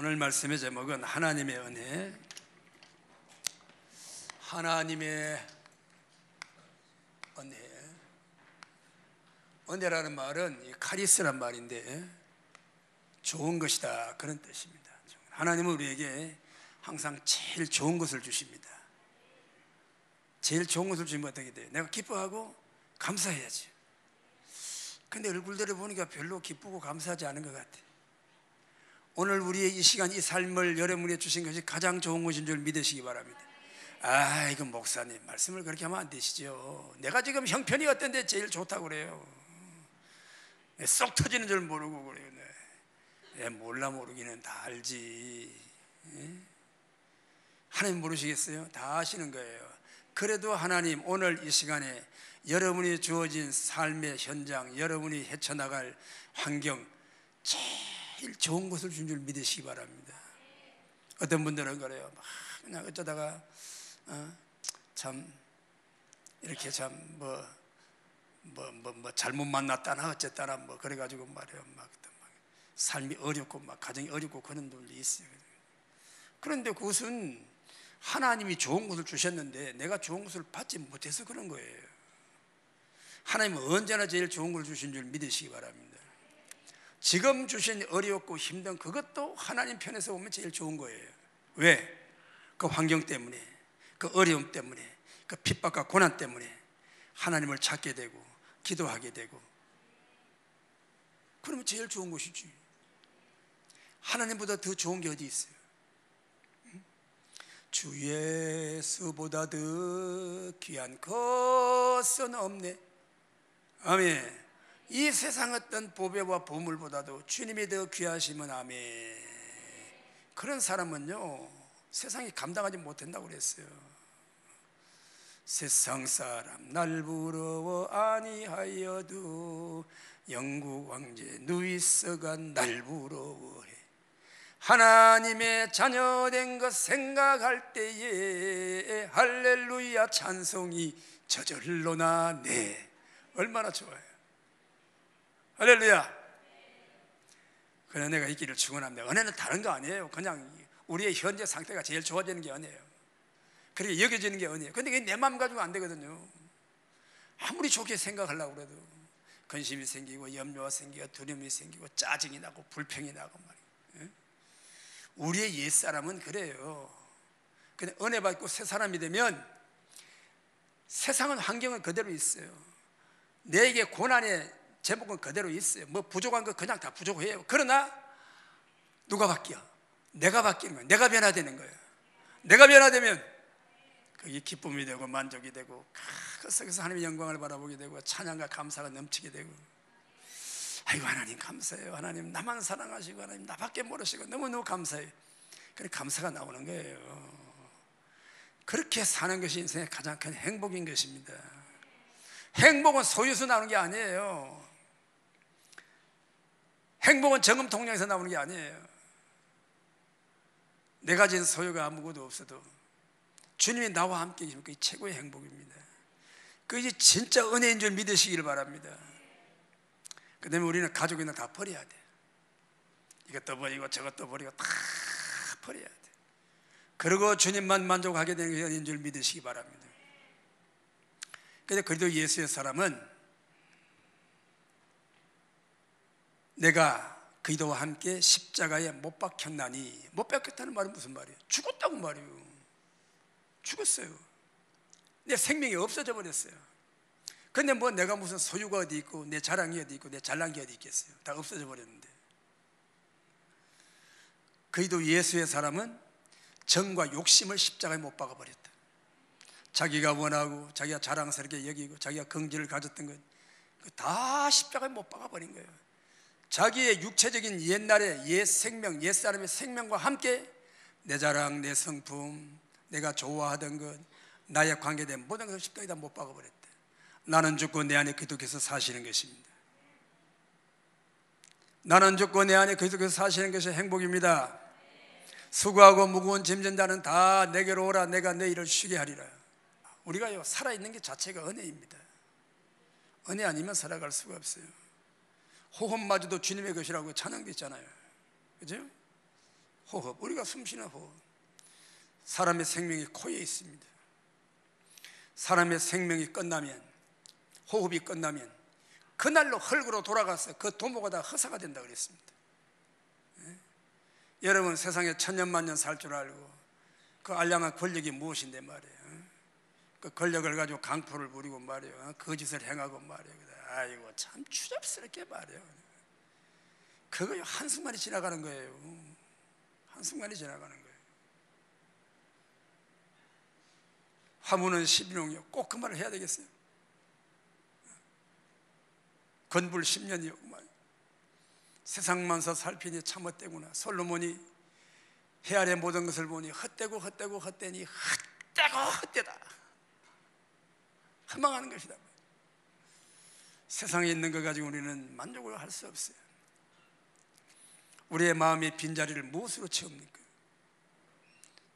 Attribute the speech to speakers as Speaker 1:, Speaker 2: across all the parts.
Speaker 1: 오늘 말씀의 제목은 하나님의 은혜. 하나님의 은혜. 은혜라는 말은 카리스란 말인데 좋은 것이다, 그런 뜻입니다. 하나님은 우리에게 항상 제일 좋은 것을 주십니다. 제일 좋은 것을 주면 어떻게 돼요? 내가 기뻐하고 감사해야지. 근데 얼굴들을 보니까 별로 기쁘고 감사하지 않은 것 같아. 오늘 우리의 이 시간, 이 삶을 여러분에게 주신 것이 가장 좋은 것인 줄 믿으시기 바랍니다. 아, 이거 목사님 말씀을 그렇게 하면 안 되시죠. 내가 지금 형편이 어떤데 제일 좋다고 그래요. 쏙 터지는 줄 모르고 그래요. 몰라, 모르기는 다 알지. 하나님 모르시겠어요? 다 아시는 거예요. 그래도 하나님 오늘 이 시간에 여러분이 주어진 삶의 현장, 여러분이 헤쳐나갈 환경, 제일 좋은 것을 준 줄 믿으시기 바랍니다. 어떤 분들은 그래요. 막 그냥 어쩌다가 참 이렇게 참 잘못 만났다나 어쨌다나 그래가지고 말이에요. 막 삶이 어렵고 막 가정이 어렵고 그런 분들이 있어요. 그런데 그것은 하나님이 좋은 것을 주셨는데 내가 좋은 것을 받지 못해서 그런 거예요. 하나님은 언제나 제일 좋은 걸 주신 줄 믿으시기 바랍니다. 지금 주신 어렵고 힘든 그것도 하나님 편에서 보면 제일 좋은 거예요. 왜? 그 환경 때문에, 그 어려움 때문에, 그 핍박과 고난 때문에 하나님을 찾게 되고 기도하게 되고, 그러면 제일 좋은 것이지. 하나님보다 더 좋은 게 어디 있어요? 주 예수보다 더 귀한 것은 없네. 아멘. 이 세상 어떤 보배와 보물보다도 주님이 더 귀하시면 아멘. 그런 사람은요, 세상이 감당하지 못한다고 그랬어요. 세상 사람 날 부러워 아니하여도 영국 왕제 누이스가 날 부러워해. 하나님의 자녀된 것 생각할 때에 할렐루야 찬송이 저절로 나네. 얼마나 좋아요. 할렐루야. 그래, 내가 있기를 축원합니다. 은혜는 다른 거 아니에요. 그냥 우리의 현재 상태가 제일 좋아지는 게 은혜예요. 그렇게 여겨지는 게 은혜예요. 근데 그게 내 마음 가지고 안 되거든요. 아무리 좋게 생각하려고 그래도 근심이 생기고 염려가 생기고 두려움이 생기고 짜증이 나고 불평이 나고 말이에요. 우리의 옛사람은 그래요. 근데 은혜 받고 새 사람이 되면 세상은 환경은 그대로 있어요. 내게 고난의 제목은 그대로 있어요. 부족한 거 그냥 다 부족해요. 그러나 누가 바뀌어? 내가 바뀌는 거예요. 내가 변화되는 거예요. 내가 변화되면 그게 기쁨이 되고 만족이 되고 그 속에서 하나님의 영광을 바라보게 되고 찬양과 감사가 넘치게 되고, 아이고 하나님 감사해요. 하나님 나만 사랑하시고 하나님 나밖에 모르시고 너무너무 감사해요. 그래 감사가 나오는 거예요. 그렇게 사는 것이 인생의 가장 큰 행복인 것입니다. 행복은 소유에서 나오는 게 아니에요. 행복은 정금통장에서 나오는 게 아니에요. 내가 가진 소유가 아무것도 없어도 주님이 나와 함께 계시면 그게 최고의 행복입니다. 그게 진짜 은혜인 줄 믿으시기를 바랍니다. 그 다음에 우리는 가족이나 다 버려야 돼. 이것도 버리고 저것도 버리고 다 버려야 돼. 그리고 주님만 만족하게 되는 게 은혜인 줄 믿으시기 바랍니다. 그런데 그래도 예수의 사람은 내가 그리스도와 함께 십자가에 못 박혔나니, 못 박혔다는 말은 무슨 말이에요? 죽었다고 말이에요. 죽었어요. 내 생명이 없어져 버렸어요. 근데 내가 무슨 소유가 어디 있고 내 자랑이 어디 있고 내 잘난 게 어디 있겠어요? 다 없어져 버렸는데. 그리스도 예수의 사람은 정과 욕심을 십자가에 못 박아 버렸다. 자기가 원하고 자기가 자랑스럽게 여기고 자기가 긍지를 가졌던 것 다 십자가에 못 박아 버린 거예요. 자기의 육체적인 옛날의 옛 생명, 옛 사람의 생명과 함께 내 자랑, 내 성품, 내가 좋아하던 것, 나의 관계된 모든 것을 십자가에다 못 박아버렸대. 나는 죽고 내 안에 그리스도께서 사시는 것입니다. 나는 죽고 내 안에 그리스도께서 사시는 것이 행복입니다. 수고하고 무거운 짐진 자는 다 내게로 오라. 내가 내 일을 쉬게 하리라. 우리가 살아있는 게 자체가 은혜입니다. 은혜 아니면 살아갈 수가 없어요. 호흡마저도 주님의 것이라고 찬양도 있잖아요. 그죠? 호흡, 우리가 숨쉬는 호흡. 사람의 생명이 코에 있습니다. 사람의 생명이 끝나면, 호흡이 끝나면 그날로 흙으로 돌아가서 그 도모가 다 허사가 된다 그랬습니다. 예? 여러분 세상에 천년만년 살 줄 알고 그 알량한 권력이 무엇인데 말이에요. 그 권력을 가지고 강포를 부리고 말이에요. 거짓을 행하고 말이에요. 아이고 참 추잡스럽게 말이에요. 그거 한순간에 지나가는 거예요. 한순간에 지나가는 거예요. 화무는 11홍이요. 꼭 그 말을 해야 되겠어요. 건불 10년이요. 세상만사 살피니 참 헛되구나. 솔로몬이 해 아래 모든 것을 보니 헛되고 헛되고 헛되니 헛되고 헛되다. 허망하는 것이다. 세상에 있는 것 가지고 우리는 만족을 할 수 없어요. 우리의 마음의 빈자리를 무엇으로 채웁니까?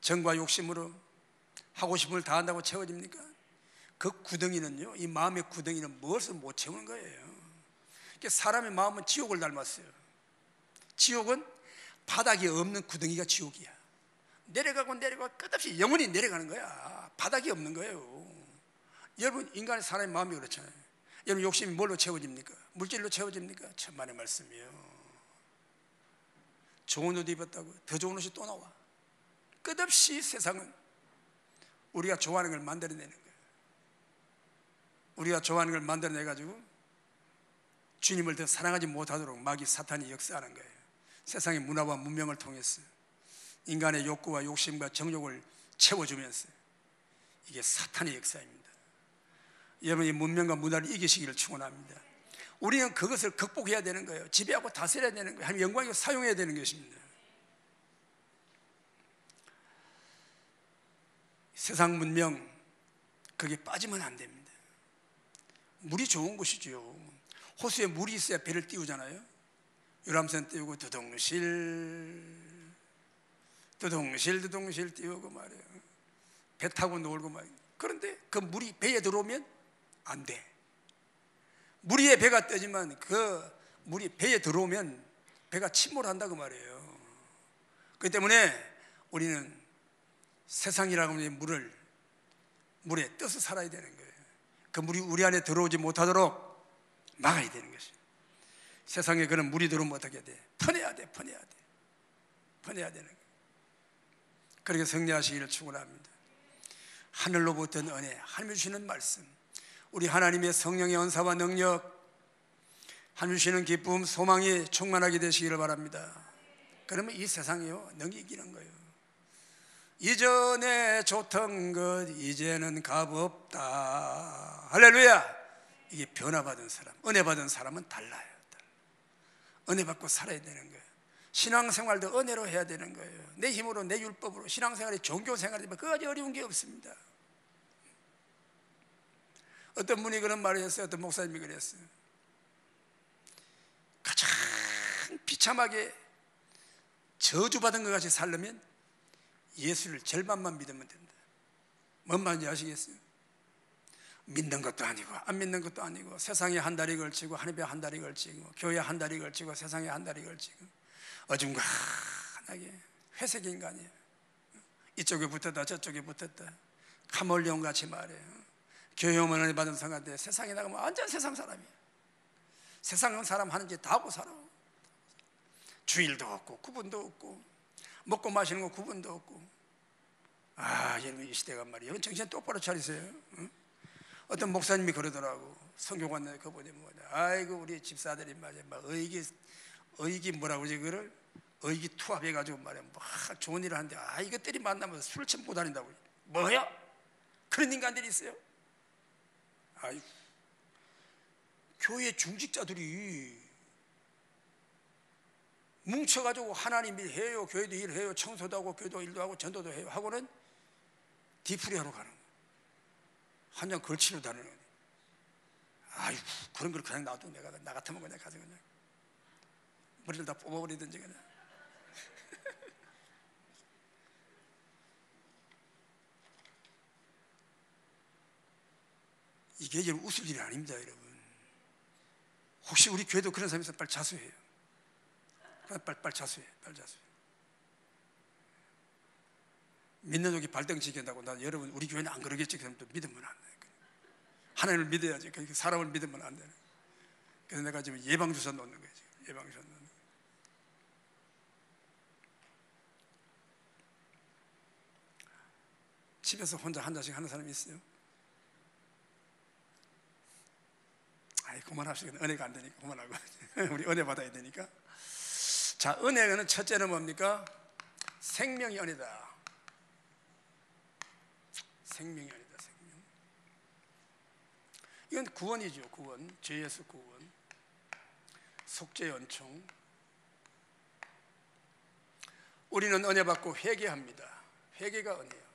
Speaker 1: 정과 욕심으로 하고 싶은 걸 다 한다고 채워집니까? 그 구덩이는요, 이 마음의 구덩이는 무엇을 못 채우는 거예요. 사람의 마음은 지옥을 닮았어요. 지옥은 바닥이 없는 구덩이가 지옥이야. 내려가고 내려가고 끝없이 영원히 내려가는 거야. 바닥이 없는 거예요. 여러분 인간의 사람의 마음이 그렇잖아요. 여러분 욕심이 뭘로 채워집니까? 물질로 채워집니까? 천만의 말씀이에요. 좋은 옷 입었다고 더 좋은 옷이 또 나와. 끝없이 세상은 우리가 좋아하는 걸 만들어내는 거예요. 우리가 좋아하는 걸 만들어내가지고 주님을 더 사랑하지 못하도록 마귀 사탄이 역사하는 거예요. 세상의 문화와 문명을 통해서 인간의 욕구와 욕심과 정욕을 채워주면서 이게 사탄의 역사입니다. 여러분이 문명과 문화를 이기시기를 축원합니다. 우리는 그것을 극복해야 되는 거예요. 지배하고 다스려야 되는 거예요. 하나님 영광을 사용해야 되는 것입니다. 세상 문명 거기에 빠지면 안 됩니다. 물이 좋은 곳이죠. 호수에 물이 있어야 배를 띄우잖아요. 유람선 띄우고 두둥실 띄우고 말이에요. 배 타고 놀고 말이에요. 그런데 그 물이 배에 들어오면 안 돼. 물 위에 배가 떠지만 그 물이 배에 들어오면 배가 침몰한다고 말이에요. 그렇기 때문에 우리는 세상이라고 하는 물에 떠서 살아야 되는 거예요. 그 물이 우리 안에 들어오지 못하도록 막아야 되는 것이에요. 세상에 그런 물이 들어오면 어떻게 돼? 퍼내야 되는 거예요. 그렇게 승리하시기를 축원합니다. 하늘로부터 은혜, 하나님이 주시는 말씀, 우리 하나님의 성령의 은사와 능력, 하나님이 주시는 기쁨, 소망이 충만하게 되시기를 바랍니다. 그러면 이 세상이요 능히 이기는 거예요. 이전에 좋던 것 이제는 값없다. 할렐루야. 이게 변화받은 사람, 은혜 받은 사람은 달라요. 은혜 받고 살아야 되는 거예요. 신앙생활도 은혜로 해야 되는 거예요. 내 힘으로, 내 율법으로 신앙생활이 종교생활이지만 그까지 어려운 게 없습니다. 어떤 분이 그런 말을 했어요. 어떤 목사님이 그랬어요. 가장 비참하게 저주받은 것 같이 살려면 예수를 절반만 믿으면 된다. 뭔 말인지 아시겠어요? 믿는 것도 아니고 안 믿는 것도 아니고 세상에 한 다리 걸치고 하늘에 한 다리 걸치고 교회 한 다리 걸치고 세상에 한 다리 걸치고 어중간하게 회색 인간이에요. 이쪽에 붙었다 저쪽에 붙었다 카멜레온 같이 말해요. 교회 오면 은혜 받은 사람한테 세상에 나가면 완전 세상 사람이에요. 세상 사람 하는 짓 다 하고 살아. 주일도 없고 구분도 없고 먹고 마시는 거 구분도 없고. 여러분 이 시대가 말이에요. 정신 똑바로 차리세요. 응? 어떤 목사님이 그러더라고. 성교관 그분이 뭐냐. 아이고 우리 집사들이 말이야. 막 의기 뭐라고 그러지 그를 의기 투합해가지고 말이야. 뭐 좋은 일을 하는데 이것들이 만나면 술 처먹고 다닌다고. 뭐야? 그런 인간들이 있어요. 교회 중직자들이 뭉쳐가지고 하나님 일 해요. 교회도 일해요. 청소도 하고 교회도 일도 하고 전도도 해요. 하고는 디프리 하러 가는 거예요. 한 장 걸치러 다니는 거예요. 그런 걸 그냥 놔도 나 같으면 그냥 가서 그냥 머리를 다 뽑아버리든지 그냥. 이게 여러분 웃을 일이 아닙니다, 여러분. 혹시 우리 교회도 그런 사람이 있으면 빨리 자수해요. 빨리 자수해. 믿는 쪽이 발등지킨다고. 나 여러분 우리 교회는 안 그러겠지. 그럼 또 믿으면 안 돼. 하나님을 믿어야지. 사람을 믿으면 안 돼. 그래서 내가 지금 예방주사 놓는 거예요. 예방주사 놓는 거예요. 집에서 혼자 한 잔씩 하는 사람이 있어요? 아이, 그만합시다. 은혜가 안 되니까 그만하고. 우리 은혜 받아야 되니까. 자, 은혜는 첫째는 뭡니까? 생명이 은혜다. 생명이 은혜다. 생명. 이건 구원이죠. 구원. 죄에서 구원. 속죄 연총. 우리는 은혜 받고 회개합니다. 회개가 은혜예요.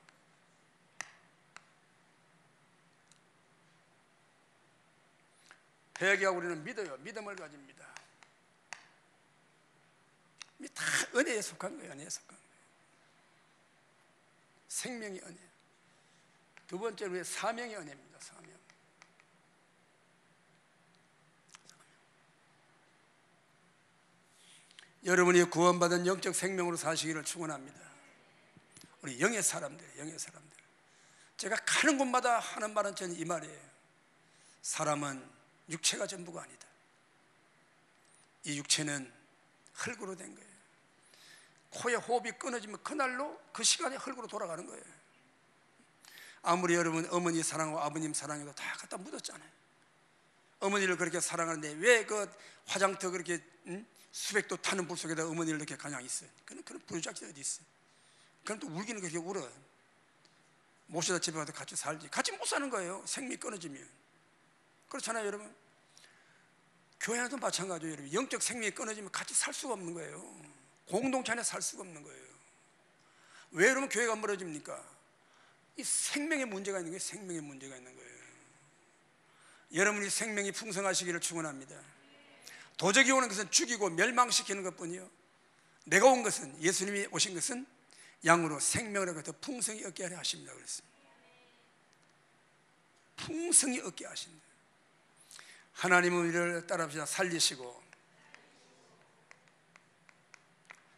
Speaker 1: 회개하고 우리는 믿어요. 믿음을 가집니다. 다 은혜에 속한 거예요. 은혜에 속한 거예요. 생명이 은혜. 두 번째로 사명이 은혜입니다. 사명. 여러분이 구원받은 영적 생명으로 사시기를 축원합니다. 우리 영의 사람들, 영의 사람들. 제가 가는 곳마다 하는 말은 저는 이 말이에요. 사람은 육체가 전부가 아니다. 이 육체는 흙으로 된 거예요. 코에 호흡이 끊어지면 그날로 그 시간에 흙으로 돌아가는 거예요. 아무리 여러분 어머니 사랑하고 아버님 사랑해도 다 갖다 묻었잖아요. 어머니를 그렇게 사랑하는데 왜 그 화장터 그렇게 수백도 타는 불 속에다 어머니를 이렇게 그냥 있어요? 그런 부르작지 어디 있어요? 그럼 또 울기는 그렇게 울어. 모셔다 집에 가서 같이 살지. 같이 못 사는 거예요. 생명이 끊어지면. 그렇잖아요, 여러분. 교회도 마찬가지예요, 여러분. 영적 생명이 끊어지면 같이 살 수가 없는 거예요. 공동체 안에 살 수가 없는 거예요. 왜 그러면 교회가 멀어집니까? 이 생명의 문제가 있는 거예요. 생명의 문제가 있는 거예요. 여러분이 생명이 풍성하시기를 축원합니다. 도적이 오는 것은 죽이고 멸망시키는 것뿐이요, 내가 온 것은, 예수님이 오신 것은 양으로 생명을 더 풍성히 얻게 하려 하십니다. 그랬습니다. 풍성히 얻게 하신다. 하나님은 우리를 따라합시다. 살리시고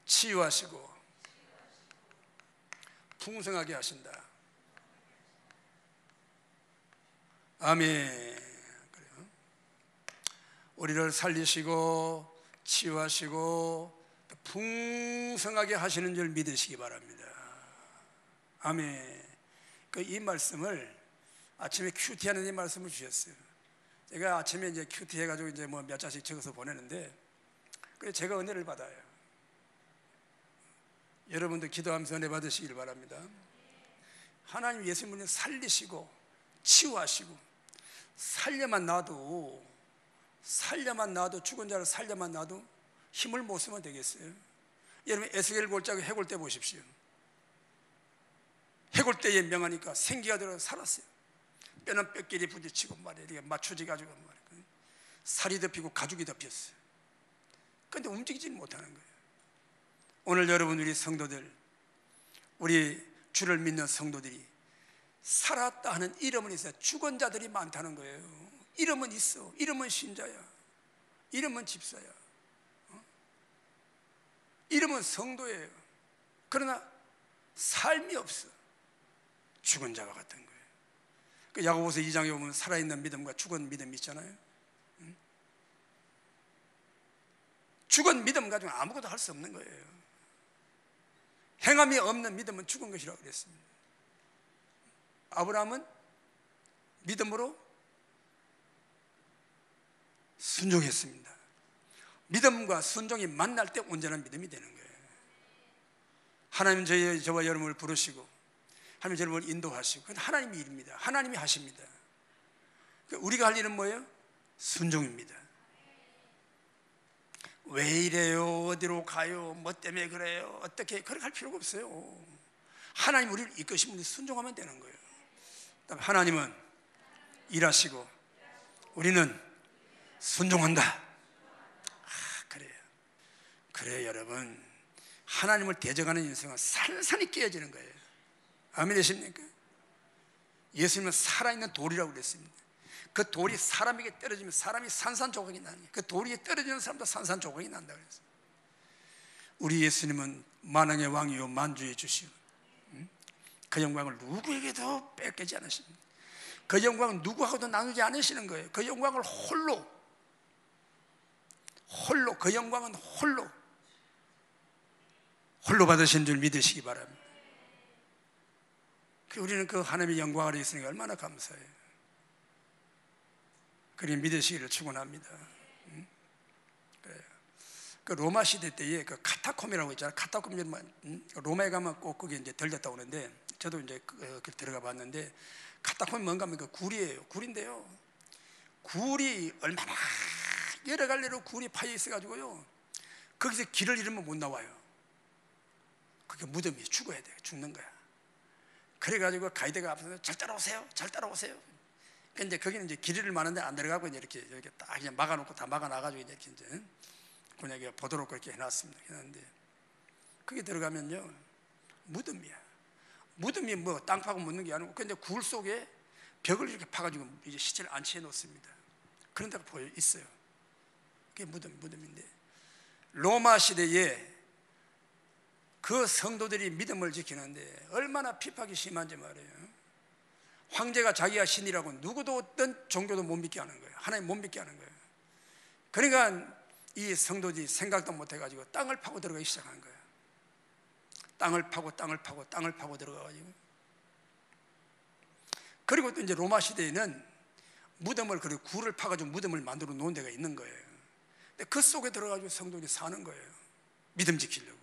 Speaker 1: 치유하시고 풍성하게 하신다. 아멘. 그래요. 우리를 살리시고 치유하시고 풍성하게 하시는 줄 믿으시기 바랍니다. 아멘. 이 말씀을 아침에 큐티하는 이 말씀을 주셨어요. 제가 아침에 이제 큐티 해가지고 이제 뭐 몇 자씩 적어서 보내는데, 그래 제가 은혜를 받아요. 여러분도 기도하면서 은혜 받으시길 바랍니다. 하나님 예수님을 살리시고 치유하시고 살려만 놔도 죽은 자를 살려만 놔도 힘을 못 쓰면 되겠어요? 여러분 에스겔 골짜기 해골 때 보십시오. 해골 때에 명하니까 생기가 들어 살았어요. 뼈는 뼈끼리 부딪히고 말이에요. 이렇게 맞춰지 가지고 말이에요. 살이 덮이고 가죽이 덮였어요. 그런데 움직이지는 못하는 거예요. 오늘 여러분 우리 성도들, 우리 주를 믿는 성도들이 살았다 하는 이름은 있어요. 죽은 자들이 많다는 거예요. 이름은 있어. 이름은 신자야. 이름은 집사야. 이름은 성도예요. 그러나 삶이 없어. 죽은 자와 같은 거예요. 그 야고보서 2장에 보면 살아있는 믿음과 죽은 믿음이 있잖아요. 죽은 믿음 가지고 아무것도 할 수 없는 거예요. 행함이 없는 믿음은 죽은 것이라고 그랬습니다. 아브라함은 믿음으로 순종했습니다. 믿음과 순종이 만날 때 온전한 믿음이 되는 거예요. 하나님 저와 여러분을 부르시고 하나님 여러분을 인도하시고, 그건 하나님의 일입니다. 하나님이 하십니다. 우리가 할 일은 뭐예요? 순종입니다. 왜 이래요? 어디로 가요? 뭐 때문에 그래요? 어떻게? 그렇게 할 필요가 없어요. 하나님 우리를 이끄시면 순종하면 되는 거예요. 하나님은 일하시고 우리는 순종한다. 그래요 여러분. 하나님을 대적하는 인생은 산산이 깨어지는 거예요. 아멘 되십니까? 예수님은 살아있는 돌이라고 그랬습니다. 그 돌이 사람에게 떨어지면 사람이 산산조각이 나는 거예요. 그 돌이 떨어지는 사람도 산산조각이 난다고 그랬어요. 우리 예수님은 만왕의 왕이요 만주의 주시오. 그 영광을 누구에게도 뺏기지 않으십니다. 그 영광은 누구하고도 나누지 않으시는 거예요. 그 영광을 홀로 그 영광은 홀로 받으신 줄 믿으시기 바랍니다. 우리는 그 하나님의 영광 아래 있으니까 얼마나 감사해요. 그리 믿으시기를 축원합니다. 그래요. 그 로마 시대 때에 그 카타콤이라고 있잖아요. 카타콤 로마에 가면 꼭 그게 이제 들렸다 오는데, 저도 이제 들어가 봤는데, 카타콤이 뭔가 하면 그 굴이에요. 굴인데요, 굴이 얼마나 여러 갈래로 굴이 파여 있어가지고요, 거기서 길을 잃으면 못 나와요. 그게 무덤이 죽어야 돼요. 죽는 거야. 그래가지고 가이드가 앞에서 잘 따라오세요, 잘 따라오세요. 근데 거기는 이제 길을 많은데 안 들어가고 이렇게 딱 그냥 막아놓고 다 막아놔가지고 이렇게 이제 그냥 보도록 그렇게 해놨습니다. 해놨는데 거기 들어가면요, 무덤이야. 무덤이 뭐 땅 파고 묻는 게 아니고, 근데 굴 속에 벽을 이렇게 파가지고 이제 시체를 안치해 놓습니다. 그런 데가 보여 있어요. 그게 무덤인데, 로마 시대에 그 성도들이 믿음을 지키는데 얼마나 핍박이 심한지 말이에요. 황제가 자기가 신이라고 누구도 어떤 종교도 못 믿게 하는 거예요. 하나님 못 믿게 하는 거예요. 그러니까 이 성도들이 생각도 못 해가지고 땅을 파고 들어가기 시작한 거예요. 땅을 파고 들어가가지고, 그리고 또 이제 로마 시대에는 무덤을, 그리고 굴을 파가지고 무덤을 만들어 놓은 데가 있는 거예요. 근데 그 속에 들어가지고 성도들이 사는 거예요. 믿음 지키려고.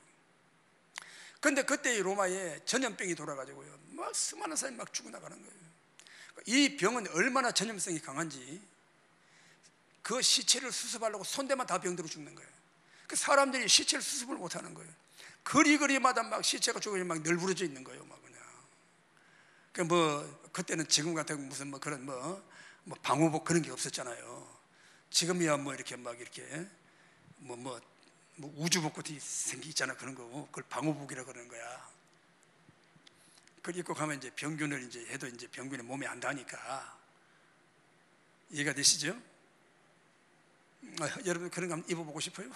Speaker 1: 근데 그때 이 로마에 전염병이 돌아가지고요, 막 수많은 사람이 막 죽어나가는 거예요. 이 병은 얼마나 전염성이 강한지, 그 시체를 수습하려고 손대만 다 병들어 죽는 거예요. 그 사람들이 시체를 수습을 못 하는 거예요. 거리마다 막 시체가 죽어서 막 널브러져 있는 거예요. 막 그냥. 그 뭐 그때는 지금 같은 무슨 뭐 그런 뭐 방호복 그런 게 없었잖아요. 지금이야 뭐 이렇게 막 이렇게 뭐 우주복같이 생기잖아. 그런 거, 그걸 방호복이라 그러는 거야. 그걸 입고 가면 이제 병균을 이제 해도 이제 병균이 몸에 안 닿으니까. 이해가 되시죠? 여러분 그런 거 한번 입어보고 싶어요?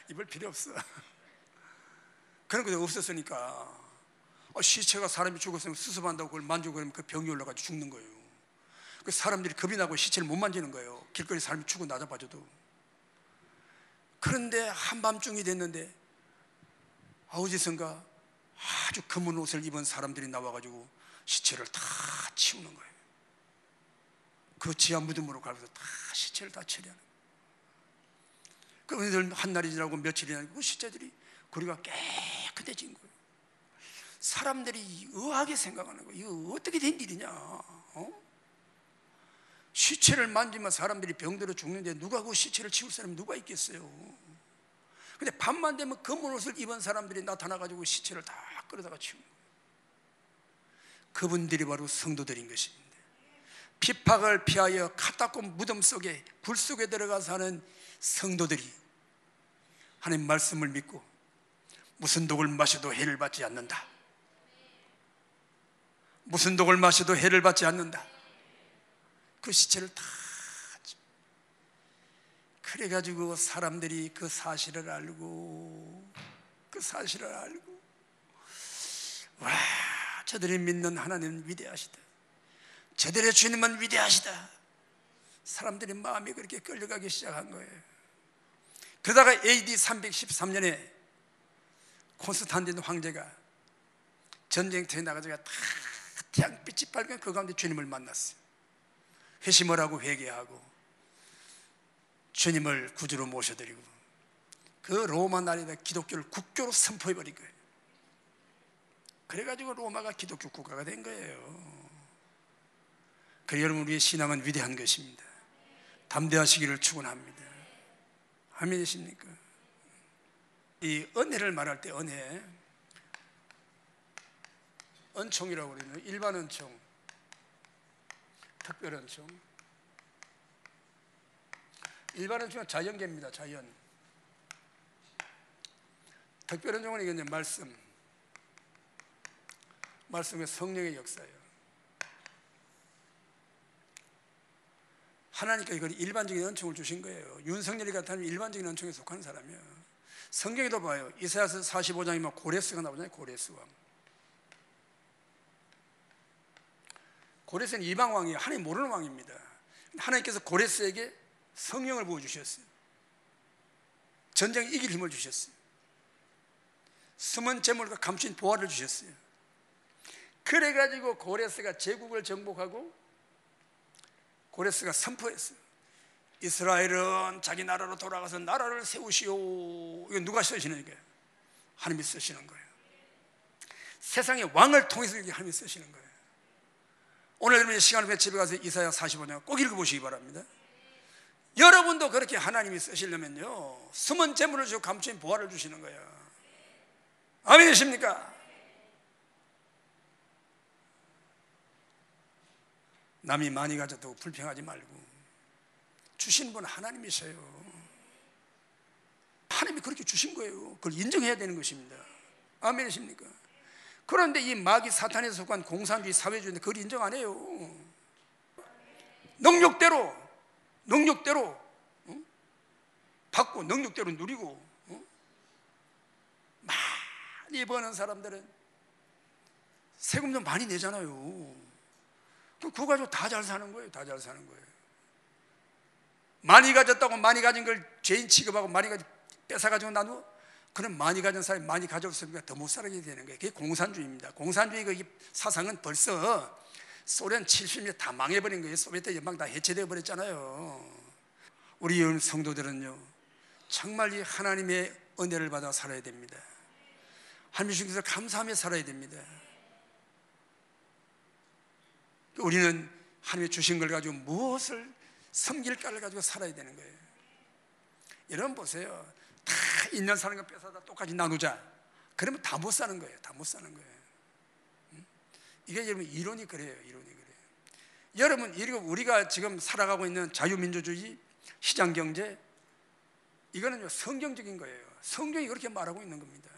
Speaker 1: 입을 필요 없어. 그런 거 없었으니까. 시체가 사람이 죽었으면 수습한다고 그걸 만지고 그러면 그 병이 올라가지고 죽는 거예요. 그 사람들이 겁이 나고 시체를 못 만지는 거예요. 길거리 사람이 죽어 나자봐줘도. 그런데 한밤중이 됐는데 어디선가 아주 검은 옷을 입은 사람들이 나와가지고 시체를 다 치우는 거예요. 그 지하 무덤으로 가면서 다 시체를 다 처리하는 거예요. 그런데 한 날이 지나고 며칠이 지나고 그 시체들이 거리가 깨끗해진 거예요. 사람들이 의아하게 생각하는 거예요. 이거 어떻게 된 일이냐? 시체를 만지면 사람들이 병들어 죽는데 누가 그 시체를 치울 사람이 누가 있겠어요? 근데 밤만 되면 검은 옷을 입은 사람들이 나타나가지고 시체를 다 끌어다가 치우는 거예요. 그분들이 바로 성도들인 것입니다. 핍박을 피하여 카타콤 무덤 속에, 굴 속에 들어가 사는 성도들이 하나님 말씀을 믿고 무슨 독을 마셔도 해를 받지 않는다. 무슨 독을 마셔도 해를 받지 않는다. 그 시체를 다 그래가지고 사람들이 그 사실을 알고 와, 저들이 믿는 하나님은 위대하시다. 저들의 주님은 위대하시다. 사람들이 마음이 그렇게 끌려가기 시작한 거예요. 그러다가 AD 313년에 콘스탄틴 황제가 전쟁터에 나가다가 다 태양빛이 밝은 그 가운데 주님을 만났어요. 회심을 하고 회개하고 주님을 구주로 모셔드리고 그 로마 나라에다 기독교를 국교로 선포해버린 거예요. 그래가지고 로마가 기독교 국가가 된 거예요. 그래서 여러분, 우리의 신앙은 위대한 것입니다. 담대하시기를 축원합니다. 아멘이십니까? 이 은혜를 말할 때 은총이라고 그러는 일반 은총, 특별 은총. 일반 은총은 자연계입니다. 자연. 특별 은총은 이게 이제 말씀의 성령의 역사예요. 하나님께서 이걸 일반적인 은총을 주신 거예요. 윤석열이 같으면 일반적인 은총에 속하는 사람이에요. 성경에도 봐요. 이사야서 45장이면 고레스가 나오잖아요. 고레스왕. 고레스는 이방 왕이에요. 하나님 모르는 왕입니다. 하나님께서 고레스에게 성령을 부어주셨어요. 전쟁에 이길 힘을 주셨어요. 숨은 재물과 감춘 보화를 주셨어요. 그래가지고 고레스가 제국을 정복하고 고레스가 선포했어요. 이스라엘은 자기 나라로 돌아가서 나라를 세우시오. 이거 누가 쓰시는 거예요? 하나님이 쓰시는 거예요. 세상의 왕을 통해서 하나님이 쓰시는 거예요. 오늘 여러분이 시간을 내 집에 가서 이사야 45장 꼭 읽어보시기 바랍니다. 여러분도 그렇게 하나님이 쓰시려면요, 숨은 재물을 주고 감춘 보화를 주시는 거예요. 아멘이십니까? 남이 많이 가졌다고 불평하지 말고 주신 분 하나님이세요. 하나님이 그렇게 주신 거예요. 그걸 인정해야 되는 것입니다. 아멘이십니까? 그런데 이 마귀 사탄에 속한 공산주의 사회주의인데 그걸 인정 안 해요. 능력대로 받고 능력대로 누리고 많이 버는 사람들은 세금도 많이 내잖아요. 그거 가지고 다 잘 사는 거예요. 다 잘 사는 거예요. 많이 가졌다고 많이 가진 걸 죄인 취급하고 많이 뺏어가지고 나누어, 그럼 많이 가진 사람이 많이 가졌으니까 더 못 살게 되는 거예요. 그게 공산주의입니다. 공산주의 그 사상은 벌써 소련 70년 다 망해버린 거예요. 소비에트 연방 다 해체되어 버렸잖아요. 우리 성도들은요, 정말 이 하나님의 은혜를 받아 살아야 됩니다. 하나님 주셔서 감사하며 살아야 됩니다. 우리는 하나님이 주신 걸 가지고 무엇을 섬길까를 가지고 살아야 되는 거예요. 여러분 보세요. 다 있는 사람과 뺏어다 똑같이 나누자. 그러면 다 못 사는 거예요. 다 못 사는 거예요. 이게 여러분 이론이 그래요. 이론이 그래요. 여러분, 우리가 지금 살아가고 있는 자유민주주의, 시장경제, 이거는요 성경적인 거예요. 성경이 그렇게 말하고 있는 겁니다.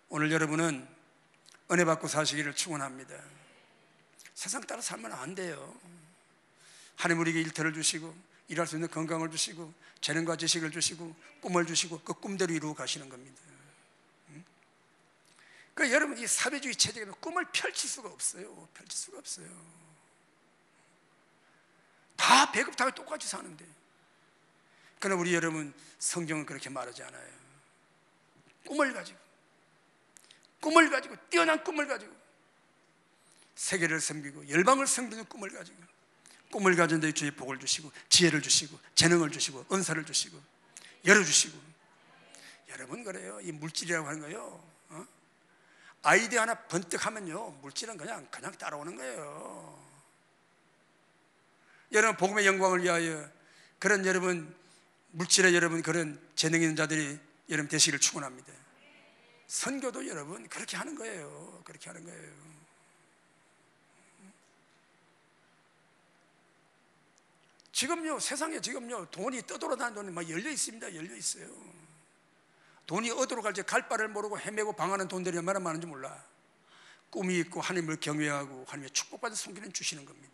Speaker 1: 오늘 여러분은 은혜 받고 사시기를 축원합니다. 세상 따라 살면 안 돼요. 하나님 우리에게 일터를 주시고 일할 수 있는 건강을 주시고 재능과 지식을 주시고 꿈을 주시고 그 꿈대로 이루어 가시는 겁니다. 그러니까 여러분, 이 사회주의 체제에는 꿈을 펼칠 수가 없어요. 펼칠 수가 없어요. 다 배급하고 똑같이 사는데. 그러나 우리 여러분, 성경은 그렇게 말하지 않아요. 꿈을 가지고 뛰어난 꿈을 가지고 세계를 섬기고 열방을 섬기는 꿈을 가진 데 주의 복을 주시고 지혜를 주시고 재능을 주시고 은사를 주시고 열어주시고. 여러분, 그래요. 이 물질이라고 하는 거요, 아이디어 하나 번뜩 하면요 물질은 그냥 따라오는 거예요. 여러분, 복음의 영광을 위하여 그런 여러분 물질에 여러분 그런 재능 있는 자들이 여러분 되시기를 축원합니다. 선교도 여러분 그렇게 하는 거예요. 그렇게 하는 거예요. 지금요 세상에 돈이 떠돌아다니는 돈이 막 열려 있습니다. 열려 있어요. 돈이 어디로 갈지 갈 바를 모르고 헤매고 방하는 돈들이 얼마나 많은지 몰라. 꿈이 있고 하나님을 경외하고 하나님의 축복받은 손길은 주시는 겁니다.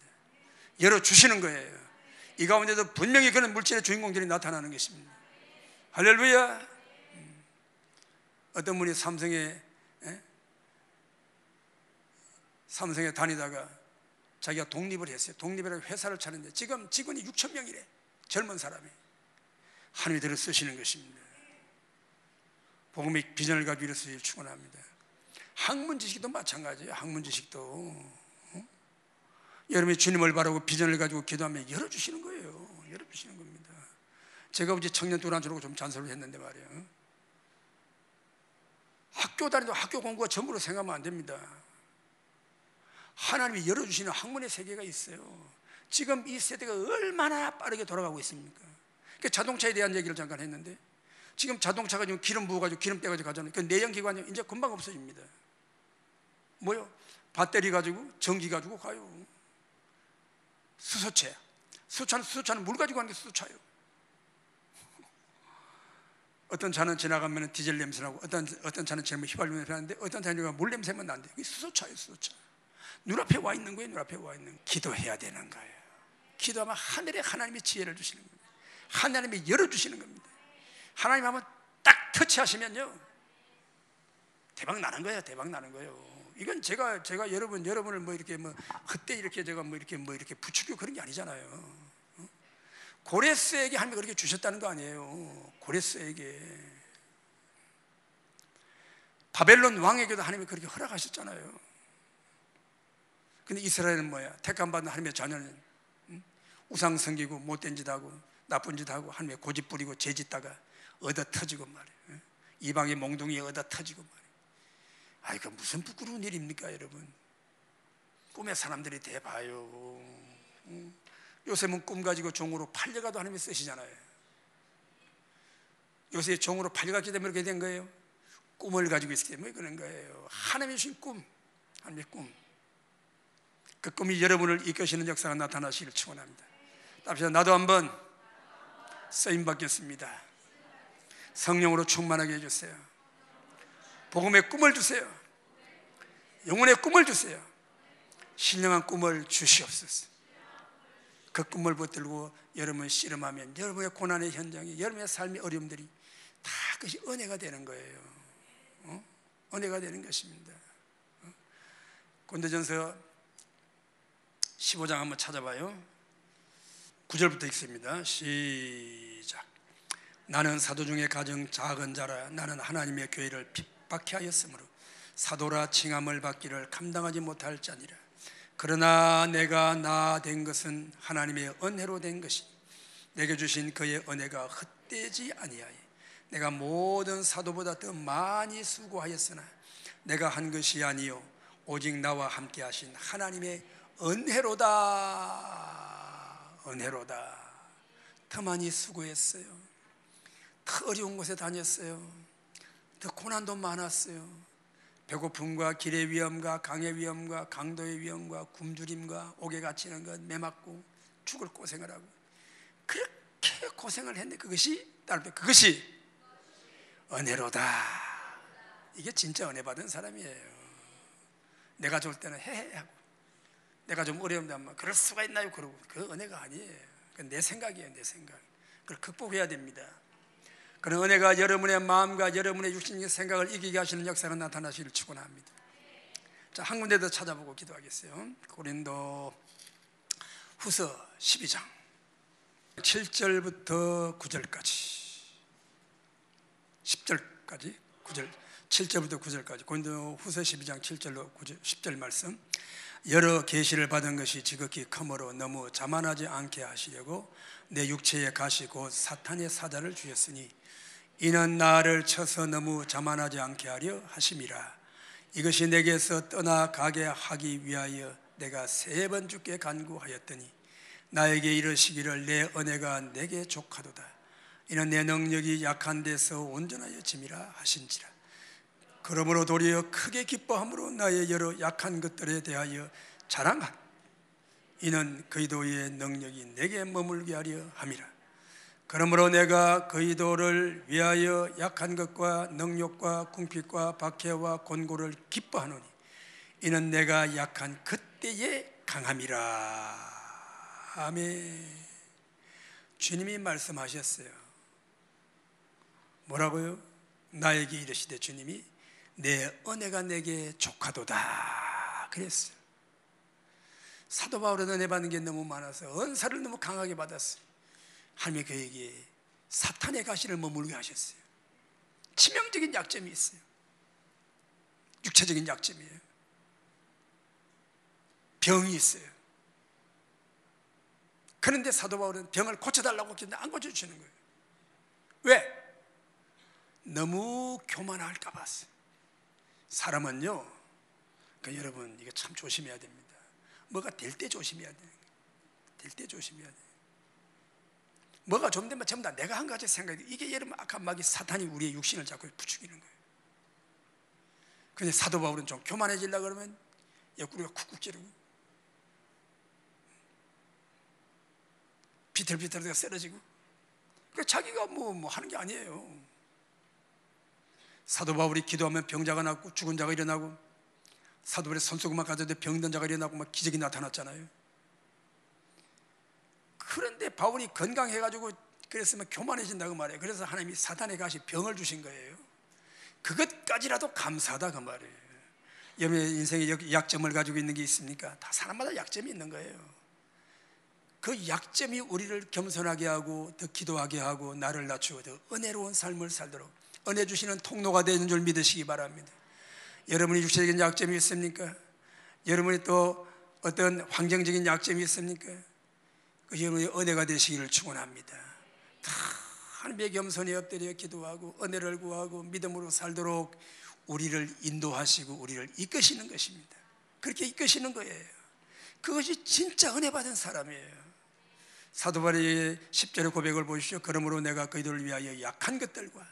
Speaker 1: 열어주시는 거예요. 이 가운데도 분명히 그런 물질의 주인공들이 나타나는 것입니다. 할렐루야. 어떤 분이 삼성에 다니다가 자기가 독립을 했어요. 독립을 해서 회사를 차렸는데 지금 직원이 6,000명이래. 젊은 사람이. 하나님이 들어 쓰시는 것입니다. 복음의 비전을 가지고 이루어서 축원합니다. 학문 지식도 마찬가지예요. 학문 지식도 여러분이 주님을 바라고 비전을 가지고 기도하면 열어주시는 거예요. 열어주시는 겁니다. 제가 어제 청년 도란주로 좀 잔소리를 했는데 말이에요, 학교 다니도 학교 공부가 전부로 생각하면 안 됩니다. 하나님이 열어주시는 학문의 세계가 있어요. 지금 이 세대가 얼마나 빠르게 돌아가고 있습니까? 자동차에 대한 얘기를 잠깐 했는데, 지금 자동차가 지금 기름 부어가지고 기름 떼가지고 가잖아요. 그 내연기관이 이제 금방 없어집니다. 뭐요? 배터리 가지고 전기 가지고 가요. 수소차는 물 가지고 가는 게 수소차예요. 어떤 차는 지나가면 디젤 냄새 나고, 어떤 차는 지나면 휘발유 냄새 나는데, 어떤 차는 물 냄새만 나는데, 그게 수소차예요. 수소차. 눈앞에 와 있는 거예요. 눈앞에 와 있는 거. 기도해야 되는 거예요. 기도하면 하늘에 하나님의 지혜를 주시는 겁니다. 하나님이 열어주시는 겁니다. 하나님 한번 딱 터치하시면요 대박 나는 거예요. 대박 나는 거예요. 이건 제가 여러분을 뭐 이렇게 뭐 그때 이렇게 제가 뭐 이렇게 부추기고 그런 게 아니잖아요. 고레스에게 하나님이 그렇게 주셨다는 거 아니에요. 고레스에게, 바벨론 왕에게도 하나님이 그렇게 허락하셨잖아요. 근데 이스라엘은 뭐야? 택함받은 하나님의 자녀는 우상 섬기고 못된 짓 하고 나쁜 짓 하고 하나님의 고집 부리고 죄짓다가 얻어 터지고 말이에요. 이방의 몽둥이에 얻어 터지고 말이에요. 아이, 그 무슨 부끄러운 일입니까, 여러분? 꿈에 사람들이 대봐요. 요새는 꿈 가지고 종으로 팔려가도 하나님이 쓰시잖아요. 요새 종으로 팔려갔기 때문에 그렇게 된 거예요. 꿈을 가지고 있기 때문에 그런 거예요. 하나님이 주신 꿈, 하나님의 꿈, 그 꿈이 여러분을 이끄시는 역사가 나타나시길 축원합니다. 답시다. 나도 한번 쓰임 받겠습니다. 성령으로 충만하게 해주세요. 복음의 꿈을 주세요. 영혼의 꿈을 주세요. 신령한 꿈을 주시옵소서. 그 꿈을 붙들고 여러분 씨름하면 여러분의 고난의 현장이, 여러분의 삶의 어려움들이 다 그것이 은혜가 되는 거예요. 은혜가 되는 것입니다. 고린도전서 15장 한번 찾아봐요. 9절부터 읽습니다. 시작. 나는 사도 중에 가장 작은 자라. 나는 하나님의 교회를 핍박해 하였으므로 사도라 칭함을 받기를 감당하지 못할 자니라. 그러나 내가 나 된 것은 하나님의 은혜로 된 것이, 내게 주신 그의 은혜가 헛되지 아니하여 내가 모든 사도보다 더 많이 수고하였으나 내가 한 것이 아니요 오직 나와 함께 하신 하나님의 은혜로다. 은혜로다. 더 많이 수고했어요. 더 어려운 곳에 다녔어요. 더 고난도 많았어요. 배고픔과 길의 위험과 강의 위험과 강도의 위험과 굶주림과 옥에 갇히는 것, 매 맞고 죽을 고생을 하고 그렇게 고생을 했는데 그것이 은혜로다. 이게 진짜 은혜 받은 사람이에요. 내가 좋을 때는 헤헤하고 내가 좀 어려운데 그럴 수가 있나요? 그러고 그 은혜가 아니에요. 그건 내 생각이에요. 내 생각. 그걸 극복해야 됩니다. 그런 은혜가 여러분의 마음과 여러분의 육신의 생각을 이기게 하시는 역사가 나타나시기를 축원합니다. 자, 한 군데 더 찾아보고 기도하겠어요. 고린도 후서 12장 7절부터 9절까지, 10절까지 9절, 7절부터 9절까지 고린도 후서 12장 7절로 9절, 10절 말씀. 여러 계시를 받은 것이 지극히 크므로 너무 자만하지 않게 하시려고 내 육체의 가시 곧 사탄의 사자를 주셨으니 이는 나를 쳐서 너무 자만하지 않게 하려 하심이라. 이것이 내게서 떠나가게 하기 위하여 내가 3번 주께 간구하였더니 나에게 이르시기를 내 은혜가 내게 족하도다. 이는 내 능력이 약한 데서 온전하여 짐이라 하신지라. 그러므로 도리어 크게 기뻐함으로 나의 여러 약한 것들에 대하여 자랑하라. 이는 그리스도의 능력이 내게 머물게 하려 함이라. 그러므로 내가 그리스도를 위하여 약한 것과 능력과 궁핍과 박해와 곤고를 기뻐하노니 이는 내가 약한 그때에 강함이라. 아멘. 주님이 말씀하셨어요. 뭐라고요? 나에게 이르시되 주님이 내 은혜가 내게 족하도다 그랬어요. 사도 바울은 은혜 받는 게 너무 많아서 은사를 너무 강하게 받았어요. 하나님이 그에게 사탄의 가시를 머물게 하셨어요. 치명적인 약점이 있어요. 육체적인 약점이에요. 병이 있어요. 그런데 사도 바울은 병을 고쳐달라고 했는데 안 고쳐주시는 거예요. 왜? 너무 교만할까 봤어요. 사람은요, 여러분 이거 참 조심해야 됩니다. 뭐가 될 때 조심해야 돼요. 될 때 조심해야 돼요. 뭐가 좀 되면 전부 다 내가 한 가지 생각이, 이게 여러분 악한 마귀 사탄이 우리의 육신을 자꾸 부추기는 거예요. 근데 사도 바울은 좀 교만해지려고 그러면 옆구리가 쿡쿡 찌르고 비틀비틀하게 쓰러지고, 그러니까 자기가 뭐 하는 게 아니에요. 사도 바울이 기도하면 병자가 낫고 죽은 자가 일어나고, 사도 바울의 손수건만 가져도 병든 자가 일어나고 막 기적이 나타났잖아요. 그런데 바울이 건강해가지고 그랬으면 교만해진다고 말이에요. 그래서 하나님이 사탄의 가시 병을 주신 거예요. 그것까지라도 감사하다 그 말이에요. 여러분의 인생에 약점을 가지고 있는 게 있습니까? 다 사람마다 약점이 있는 거예요. 그 약점이 우리를 겸손하게 하고 더 기도하게 하고 나를 낮추고 더 은혜로운 삶을 살도록 은혜 주시는 통로가 되는 줄 믿으시기 바랍니다. 여러분이 육체적인 약점이 있습니까? 여러분이 또 어떤 환경적인 약점이 있습니까? 그 여러분의 은혜가 되시기를 축원합니다. 다 하나님의 겸손히 엎드려 기도하고 은혜를 구하고 믿음으로 살도록 우리를 인도하시고 우리를 이끄시는 것입니다. 그렇게 이끄시는 거예요. 그것이 진짜 은혜 받은 사람이에요. 사도 바울의 10절의 고백을 보십시오. 그러므로 내가 그들을 위하여 약한 것들과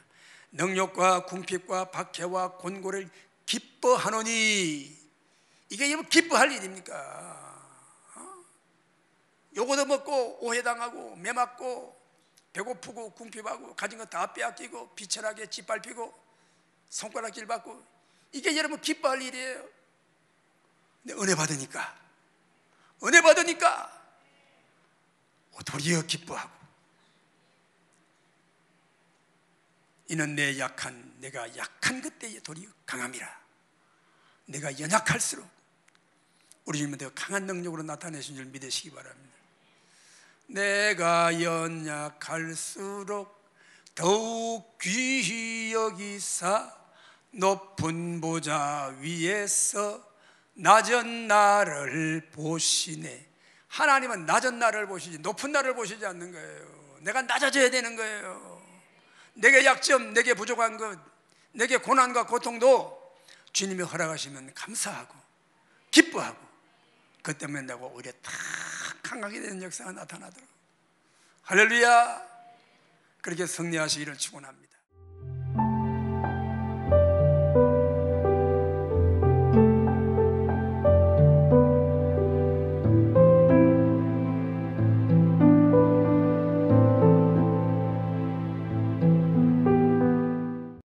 Speaker 1: 능력과 궁핍과 박해와 곤고를 기뻐하노니. 이게 여러분 기뻐할 일입니까? 요거도 먹고 오해당하고 매맞고 배고프고 궁핍하고 가진 거 다 빼앗기고 비천하게 짓밟히고 손가락질 받고, 이게 여러분 기뻐할 일이에요. 근데 은혜 받으니까 도리어 기뻐하고, 이는 내가 약한 그때에 도리어 강함이라. 내가 연약할수록 우리 주님은 더 강한 능력으로 나타내신 줄 믿으시기 바랍니다. 내가 연약할수록 더욱 귀히 여기사 높은 보좌 위에서 낮은 나를 보시네. 하나님은 낮은 나를 보시지 높은 나를 보시지 않는 거예요. 내가 낮아져야 되는 거예요. 내게 약점, 내게 부족한 것, 내게 고난과 고통도 주님이 허락하시면 감사하고 기뻐하고, 그것 때문에 내가 오히려 다 강하게 되는 역사가 나타나도록 할렐루야, 그렇게 승리하시기를 축원합니다.